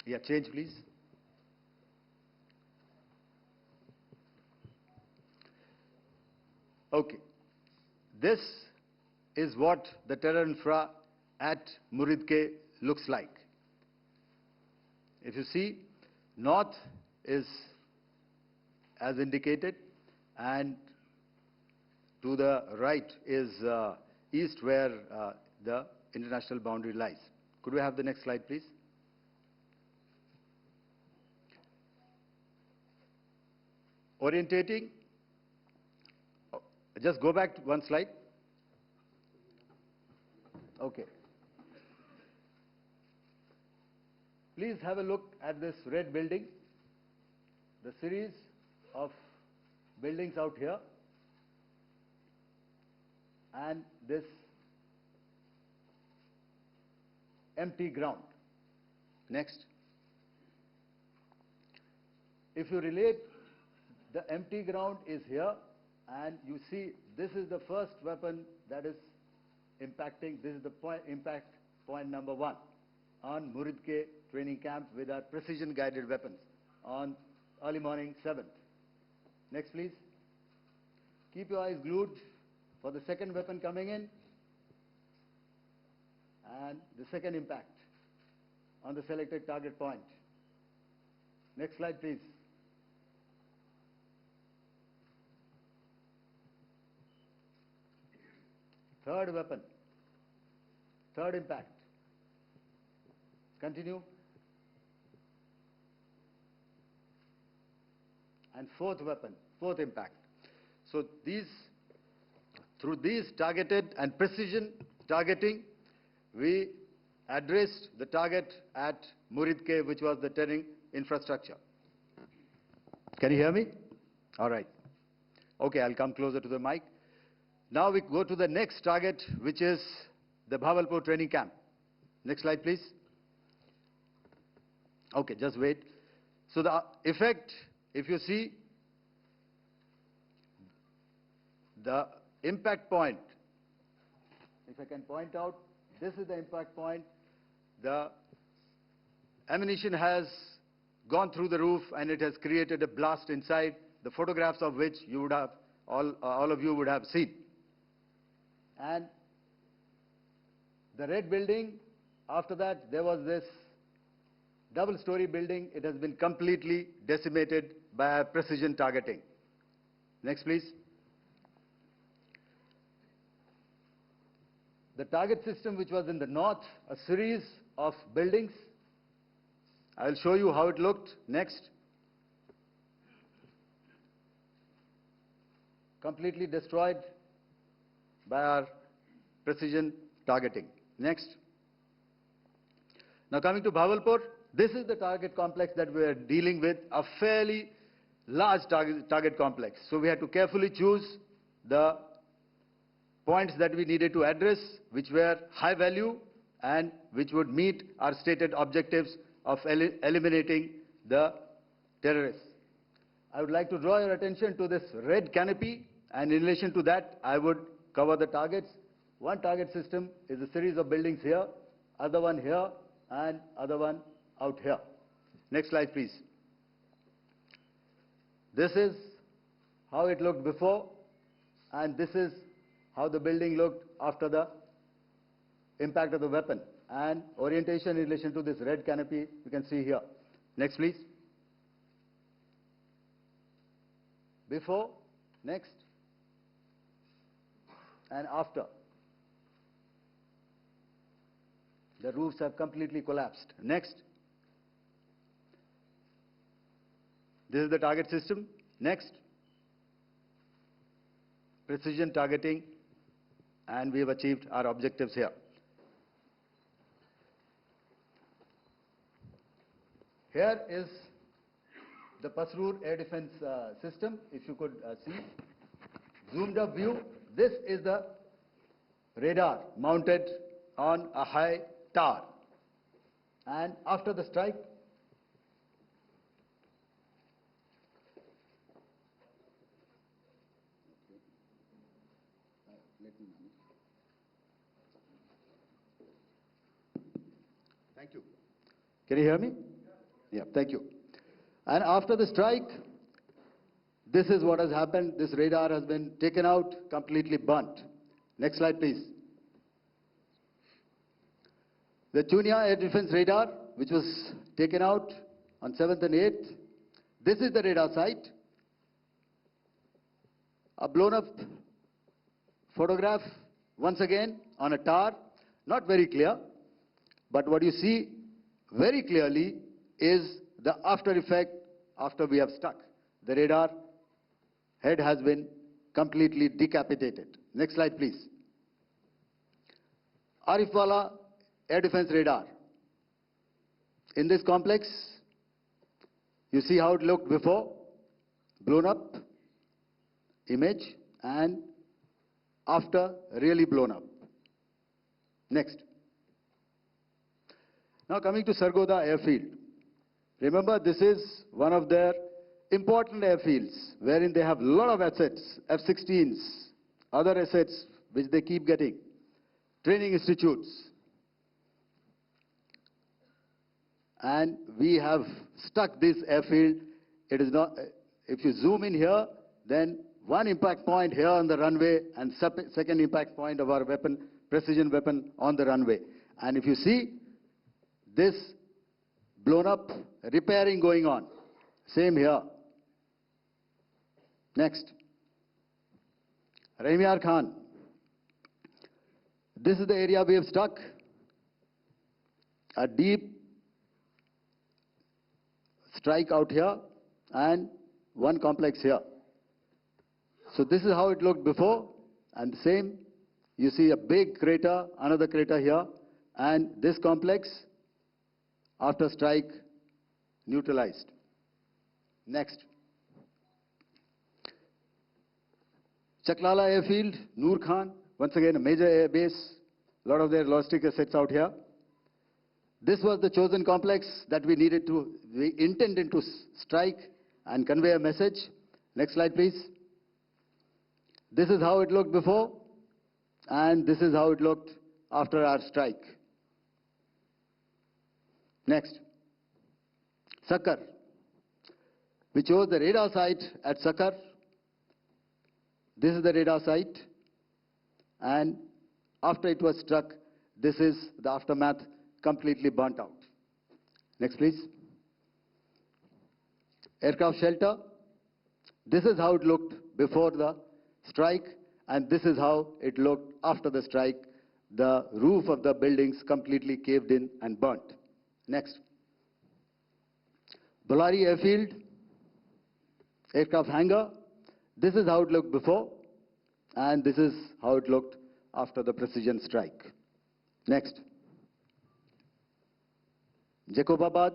Yeah, change please. Okay. This is what the terror infra at Muridke looks like. If you see, north is as indicated, and to the right is east, where the international boundary lies. Could we have the next slide, please? Orientating. Just go back to one slide. Okay. Please have a look at this red building, the series of buildings out here, and this empty ground. Next. If you relate, the empty ground is here, and you see this is the first weapon that is impacting. This is the impact point number 1 on Muridke training camp with our precision guided weapons on early morning 7th. Next please. Keep your eyes glued for the second weapon coming in and the second impact on the selected target point. Next slide please. Third weapon, third impact. Continue. And fourth weapon, fourth impact. So through these targeted and precision targeting, we addressed the target at Muridke, which was the terrain infrastructure. Can you hear me? All right. Okay, I'll come closer to the mic. Now we go to the next target, which is the Bhawalpur training camp. Next slide, please. Okay, just wait. So the effect, if you see, the impact point, if I can point out, this is the impact point. The ammunition has gone through the roof and it has created a blast inside, the photographs of which you would have, all of you would have seen. And the red building, after that, there was this double-story building. It has been completely decimated by precision targeting. Next, please. The target system, which was in the north, a series of buildings. I will show you how it looked. Next. Completely destroyed by our precision targeting. Next. Now coming to Bhawalpur, this is the target complex that we are dealing with, a fairly large target complex. So we had to carefully choose the points that we needed to address, which were high value and which would meet our stated objectives of eliminating the terrorists. I would like to draw your attention to this red canopy, and in relation to that, I would cover the targets. One target system is a series of buildings here, other one here, and other one out here. Next slide, please. This is how it looked before, and this is how the building looked after the impact of the weapon. And orientation in relation to this red canopy, you can see here. Next, please. Before, next, and after. The roofs have completely collapsed. Next. This is the target system. Next. Precision targeting, and we have achieved our objectives here. Here is the Pasrur air defense system, if you could see. Zoomed up view. This is the radar mounted on a high tower. And after the strike, thank you. Can you hear me? Yeah, thank you. And after the strike, this is what has happened. This radar has been taken out, completely burnt. Next slide, please. The Chunian air defense radar, which was taken out on 7th and 8th. This is the radar site. A blown up photograph, once again, on a tower. Not very clear, but what you see very clearly is the after effect after we have stuck. The radar head has been completely decapitated. Next slide, please. Arifwala air defense radar. In this complex, you see how it looked before, blown up image, and after really blown up. Next. Now coming to Sargodha airfield. Remember, this is one of their important airfields wherein they have a lot of assets, F-16s, other assets which they keep getting, training institutes. And we have stuck this airfield. It is not, if you zoom in here, then one impact point here on the runway and second impact point of our weapon, precision weapon on the runway. And if you see this blown up, repairing going on. Same here. Next. Rahim Yar Khan. This is the area we have struck. A deep strike out here and one complex here. So this is how it looked before, and the same. You see a big crater, another crater here, and this complex, after strike, neutralized. Next. Chaklala airfield, Noor Khan, once again a major air base, a lot of their logistic assets out here. This was the chosen complex that we intended to strike and convey a message. Next slide, please. This is how it looked before, and this is how it looked after our strike. Next. Sukkur. We chose the radar site at Sukkur. This is the radar site, and after it was struck, this is the aftermath, completely burnt out. Next, please. Aircraft shelter. This is how it looked before the strike, and this is how it looked after the strike. The roof of the buildings completely caved in and burnt. Next. Bholari airfield, aircraft hangar. This is how it looked before, and this is how it looked after the precision strike. Next. Jacobabad,